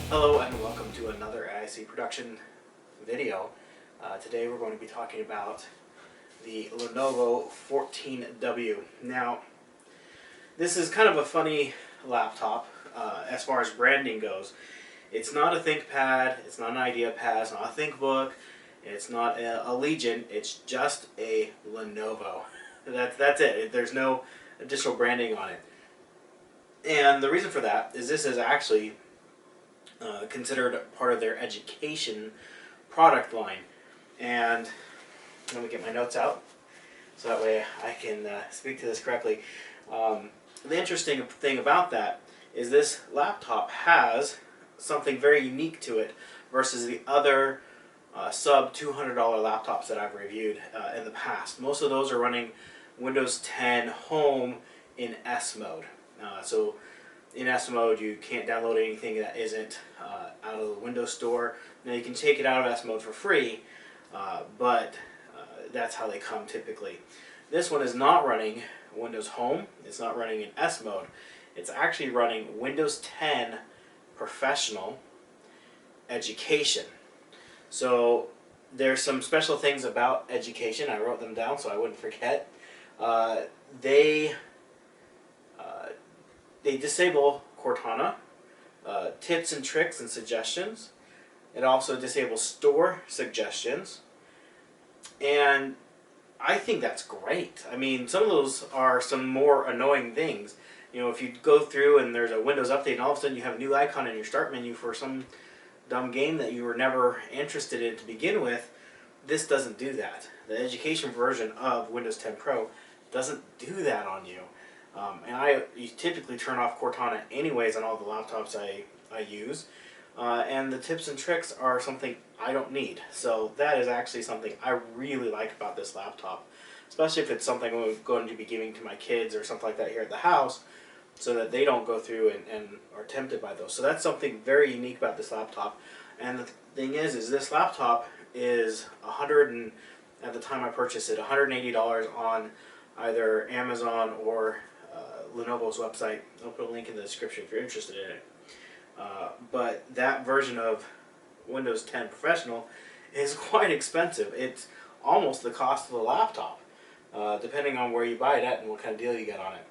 Hello and welcome to another AIC production video. Today we're going to be talking about the Lenovo 14W. Now, this is kind of a funny laptop as far as branding goes. It's not a ThinkPad, it's not an IdeaPad, it's not a ThinkBook, it's not a Legion, it's just a Lenovo. That's it. There's no additional branding on it. And the reason for that is this is actually considered part of their education product line. And let me get my notes out so that way I can speak to this correctly. The interesting thing about that is this laptop has something very unique to it versus the other sub $200 laptops that I've reviewed in the past. Most of those are running Windows 10 Home in S mode. So in S mode, you can't download anything that isn't out of the Windows Store. Now you can take it out of S mode for free, but that's how they come typically. This one is not running Windows Home. It's not running in S mode. It's actually running Windows 10 Professional Education. So there's some special things about education. I wrote them down so I wouldn't forget. They disable Cortana, tips and tricks and suggestions. It also disables store suggestions. And I think that's great. I mean, some of those are some more annoying things. You know, if you go through and there's a Windows update and all of a sudden you have a new icon in your start menu for some dumb game that you were never interested in to begin with, this doesn't do that. The education version of Windows 10 Pro doesn't do that on you. And you typically turn off Cortana anyways on all the laptops I use. And the tips and tricks are something I don't need. So that is actually something I really like about this laptop. Especially if it's something I'm going to be giving to my kids or something like that here at the house, so that they don't go through and are tempted by those. So that's something very unique about this laptop. And the thing is this laptop is at the time I purchased it, $180 on either Amazon or Lenovo's website. I'll put a link in the description if you're interested in it. But that version of Windows 10 Professional is quite expensive. It's almost the cost of the laptop, depending on where you buy it at and what kind of deal you get on it.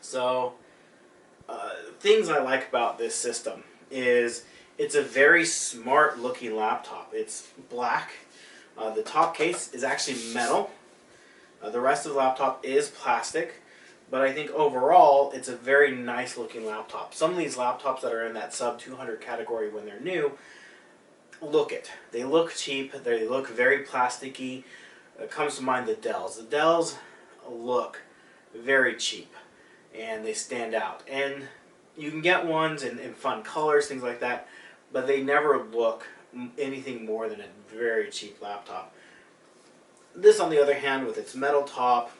So, things I like about this system is it's a very smart looking laptop. It's black. The top case is actually metal. The rest of the laptop is plastic. But I think overall, it's a very nice looking laptop. Some of these laptops that are in that sub 200 category when they're new, look it. They look cheap. They look very plasticky. It comes to mind the Dells. The Dells look very cheap and they stand out. And you can get ones in fun colors, things like that, but they never look anything more than a very cheap laptop. This, on the other hand, with its metal top,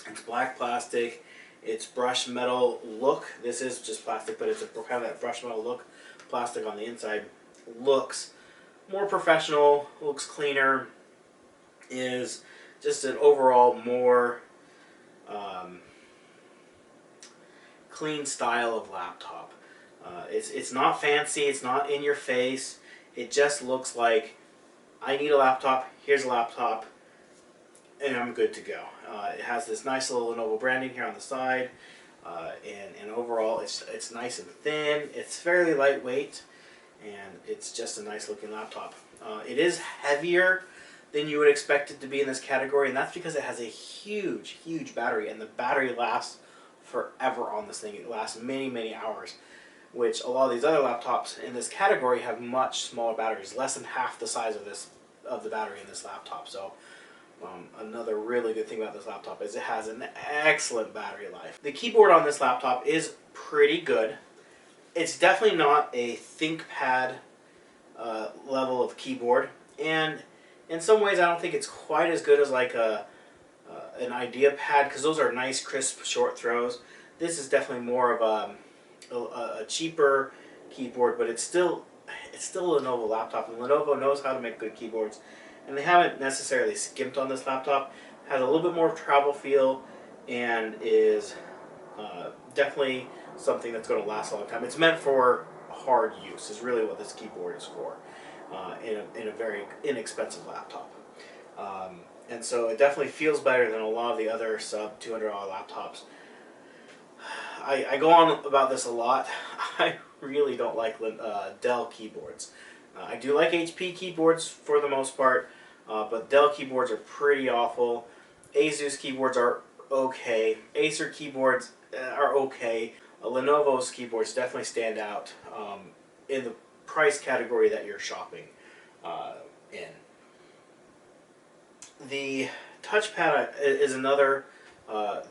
it's black plastic, it's brushed metal look. This is just plastic, but it's kind of that brushed metal look. Plastic on the inside looks more professional, looks cleaner, is just an overall more clean style of laptop. It's not fancy, it's not in your face. It just looks like I need a laptop, here's a laptop, and I'm good to go. It has this nice little Lenovo branding here on the side, and overall it's nice and thin, it's fairly lightweight, and it's just a nice looking laptop. It is heavier than you would expect it to be in this category, and that's because it has a huge battery, and the battery lasts forever on this thing. It lasts many hours, which a lot of these other laptops in this category have much smaller batteries, less than half the size of the battery in this laptop. So another really good thing about this laptop is it has an excellent battery life. The keyboard on this laptop is pretty good. It's definitely not a ThinkPad level of keyboard, and in some ways I don't think it's quite as good as like an IdeaPad, because those are nice, crisp, short throws. This is definitely more of a cheaper keyboard, but it's still a Lenovo laptop, and Lenovo knows how to make good keyboards. And they haven't necessarily skimped on this laptop. It has a little bit more travel feel and is definitely something that's going to last a long time. It's meant for hard use is really what this keyboard is for in a very inexpensive laptop. And so it definitely feels better than a lot of the other sub $200 laptops. I go on about this a lot. I really don't like Dell keyboards. I do like HP keyboards for the most part, but Dell keyboards are pretty awful. Asus keyboards are okay. Acer keyboards are okay. Lenovo's keyboards definitely stand out in the price category that you're shopping in. The touchpad is another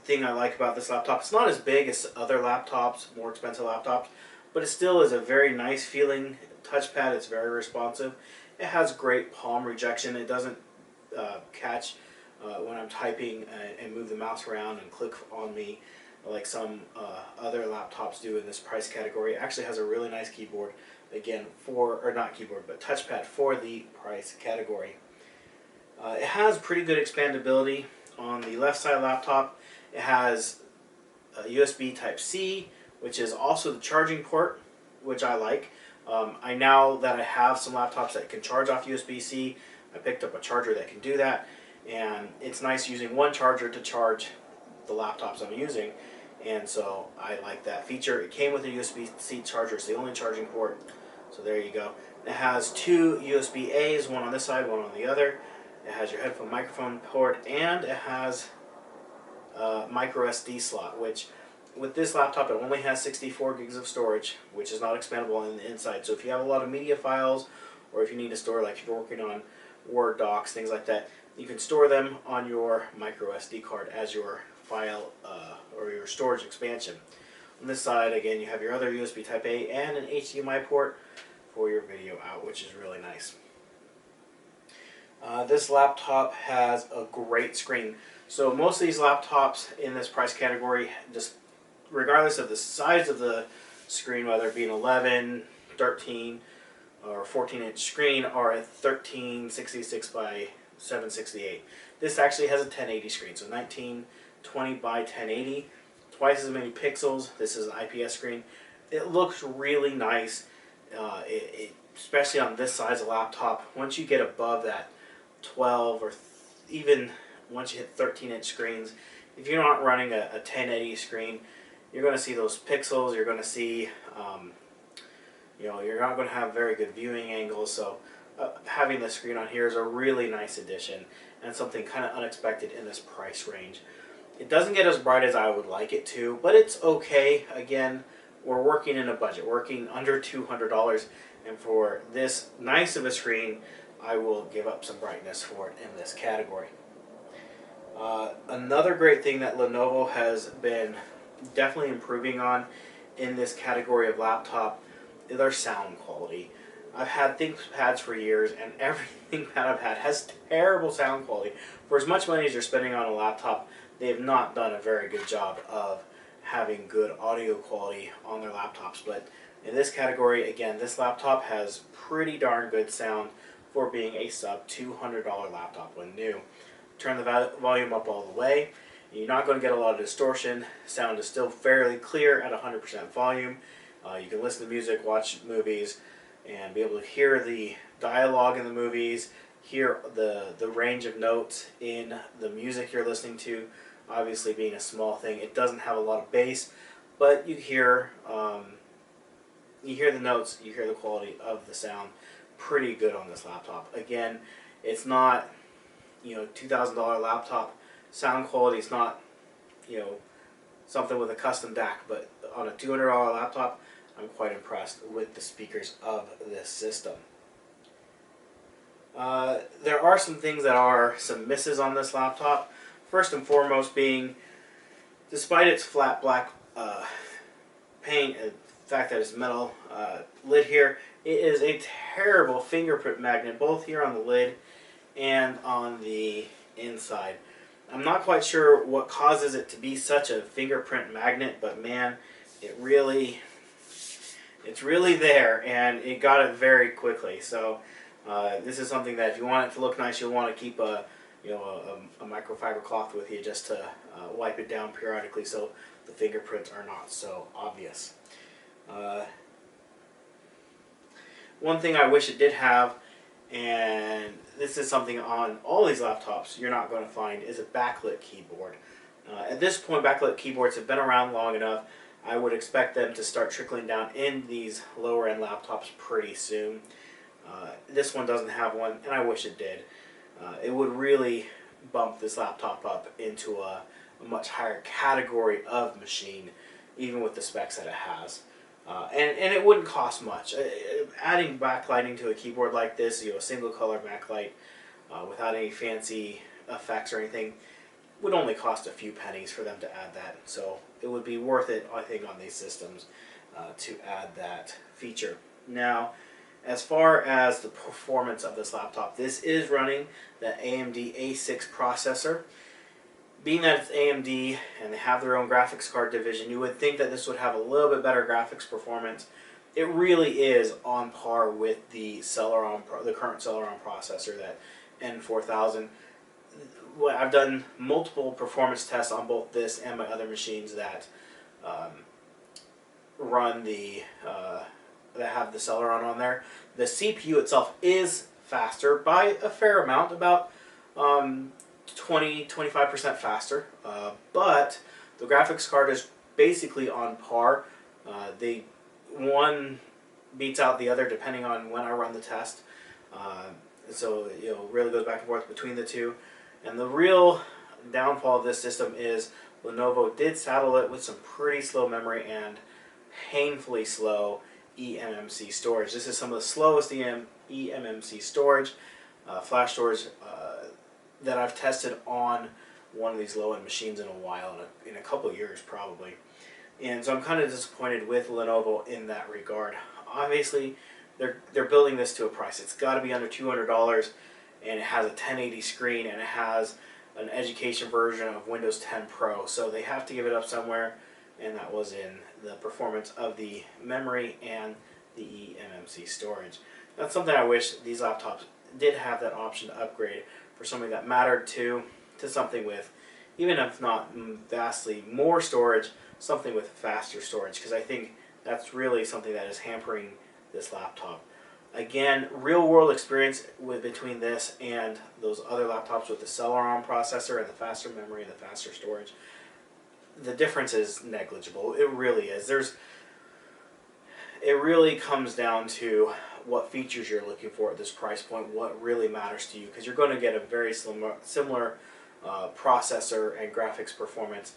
thing I like about this laptop. It's not as big as other laptops, more expensive laptops, but it still is a very nice feeling touchpad. It's very responsive. It has great palm rejection. It doesn't catch when I'm typing and move the mouse around and click on me like some other laptops do in this price category. It actually has a really nice keyboard, again, or not keyboard, but touchpad for the price category. It has pretty good expandability. On the left side laptop, it has a USB Type-C, which is also the charging port, which I like. Now that I have some laptops that can charge off USB-C, I picked up a charger that can do that, and it's nice using one charger to charge the laptops I'm using, and so I like that feature. It came with a USB-C charger. It's the only charging port, so there you go. It has two USB-A's, one on this side, one on the other. It has your headphone microphone port, and it has a micro SD slot, which with this laptop it only has 64 gigs of storage, which is not expandable on the inside. So if you have a lot of media files, or if you need to store, like if you're working on Word docs, things like that, you can store them on your micro SD card as your file or your storage expansion. On this side, again, you have your other USB Type A and an HDMI port for your video out, which is really nice. This laptop has a great screen. So most of these laptops in this price category, just regardless of the size of the screen, whether it be an 11, 13, or 14-inch screen, are a 1366 by 768. This actually has a 1080 screen, so 1920 by 1080, twice as many pixels. This is an IPS screen. It looks really nice, especially on this size of laptop. Once you get above that 12 or even once you hit 13-inch screens, if you're not running a 1080 screen, you're going to see those pixels. You're going to see, you're not going to have very good viewing angles. So having the screen on here is a really nice addition and something kind of unexpected in this price range. It doesn't get as bright as I would like it to, but it's okay. Again, we're working in a budget, working under $200, and for this nice of a screen, I will give up some brightness for it in this category. Another great thing that Lenovo has been definitely improving on in this category of laptop is their sound quality. I've had ThinkPads for years, and every ThinkPad I've had has terrible sound quality. For as much money as you're spending on a laptop, they have not done a very good job of having good audio quality on their laptops. But in this category, again, this laptop has pretty darn good sound for being a sub $200 laptop when new. Turn the volume up all the way. You're not going to get a lot of distortion. Sound is still fairly clear at 100% volume. You can listen to music, watch movies, and be able to hear the dialogue in the movies, hear the range of notes in the music you're listening to. Obviously, being a small thing, it doesn't have a lot of bass, but you hear the notes, you hear the quality of the sound pretty good on this laptop. Again, it's not $2,000 laptop. Sound quality is not something with a custom DAC, but on a $200 laptop, I'm quite impressed with the speakers of this system. There are some things that are some misses on this laptop. First and foremost being, despite its flat black paint and the fact that it's metal lid here, it is a terrible fingerprint magnet, both here on the lid and on the inside. I'm not quite sure what causes it to be such a fingerprint magnet, but man, it's really there, and it got it very quickly. So this is something that if you want it to look nice, you'll want to keep a microfiber cloth with you just to wipe it down periodically so the fingerprints are not so obvious. One thing I wish it did have, and this is something on all these laptops you're not going to find, is a backlit keyboard. At this point, backlit keyboards have been around long enough. I would expect them to start trickling down in these lower end laptops pretty soon. This one doesn't have one, and I wish it did. It would really bump this laptop up into a much higher category of machine, even with the specs that it has. And it wouldn't cost much. Adding backlighting to a keyboard like this, a single color backlight without any fancy effects or anything, would only cost a few pennies for them to add that. So it would be worth it, I think, on these systems to add that feature. Now, as far as the performance of this laptop, this is running the AMD A6 processor. Being that it's AMD and they have their own graphics card division, you would think that this would have a little bit better graphics performance. It really is on par with the current Celeron processor, that N4000. I've done multiple performance tests on both this and my other machines that run that have the Celeron on there. The CPU itself is faster by a fair amount, about 20-25% faster, but the graphics card is basically on par. One beats out the other depending on when I run the test, so it really goes back and forth between the two. And the real downfall of this system is Lenovo did saddle it with some pretty slow memory and painfully slow eMMC storage. This is some of the slowest eMMC storage, flash storage, that I've tested on one of these low-end machines in a while, in a couple of years probably. And so I'm kind of disappointed with Lenovo in that regard. Obviously, they're building this to a price. It's got to be under $200, and it has a 1080 screen, and it has an education version of Windows 10 Pro. So they have to give it up somewhere, and that was in the performance of the memory and the eMMC storage. That's something I wish these laptops did have, that option to upgrade for something that mattered to something with, even if not vastly more storage, something with faster storage, because I think that's really something that is hampering this laptop. Again, real world experience between this and those other laptops with the Celeron processor and the faster memory and the faster storage, the difference is negligible. It really is. It really comes down to what features you're looking for at this price point, what really matters to you, because you're going to get a very similar processor and graphics performance.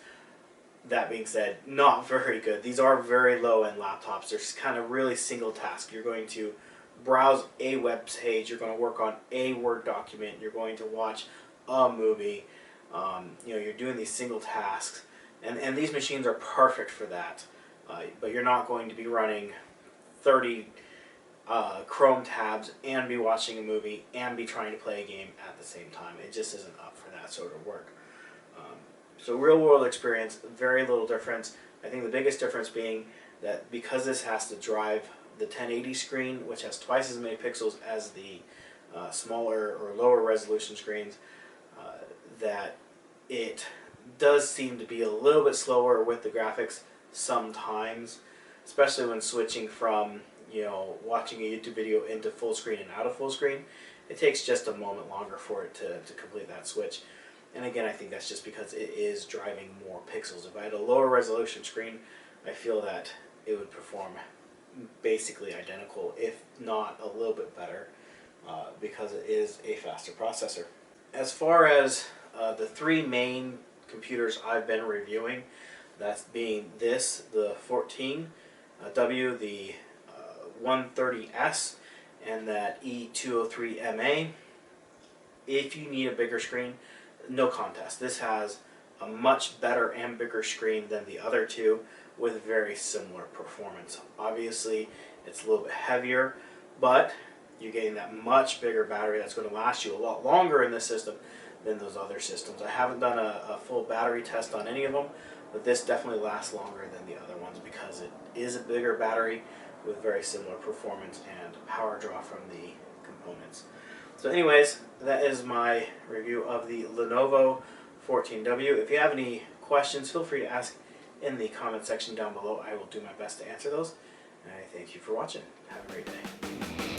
That being said, not very good. These are very low-end laptops. They're kind of really single task. You're going to browse a web page, you're going to work on a Word document, you're going to watch a movie, you're doing these single tasks, and these machines are perfect for that. But you're not going to be running 30 Chrome tabs and be watching a movie and be trying to play a game at the same time. It just isn't up for that sort of work. So real world experience, very little difference. I think the biggest difference being that because this has to drive the 1080 screen, which has twice as many pixels as the smaller or lower resolution screens, that it does seem to be a little bit slower with the graphics sometimes, especially when switching from watching a YouTube video into full screen and out of full screen. It takes just a moment longer for it to complete that switch. And again, I think that's just because it is driving more pixels. If I had a lower resolution screen, I feel that it would perform basically identical, if not a little bit better, because it is a faster processor. As far as the three main computers I've been reviewing, that's being this, the 14W, the 130S, and that E203MA. If you need a bigger screen, no contest. This has a much better and bigger screen than the other two with very similar performance. Obviously, it's a little bit heavier, but you're getting that much bigger battery that's going to last you a lot longer in this system than those other systems. I haven't done a full battery test on any of them, but this definitely lasts longer than the other ones because it is a bigger battery with very similar performance and power draw from the components. So anyways, that is my review of the Lenovo 14W. If you have any questions, feel free to ask in the comment section down below. I will do my best to answer those. And I thank you for watching. Have a great day.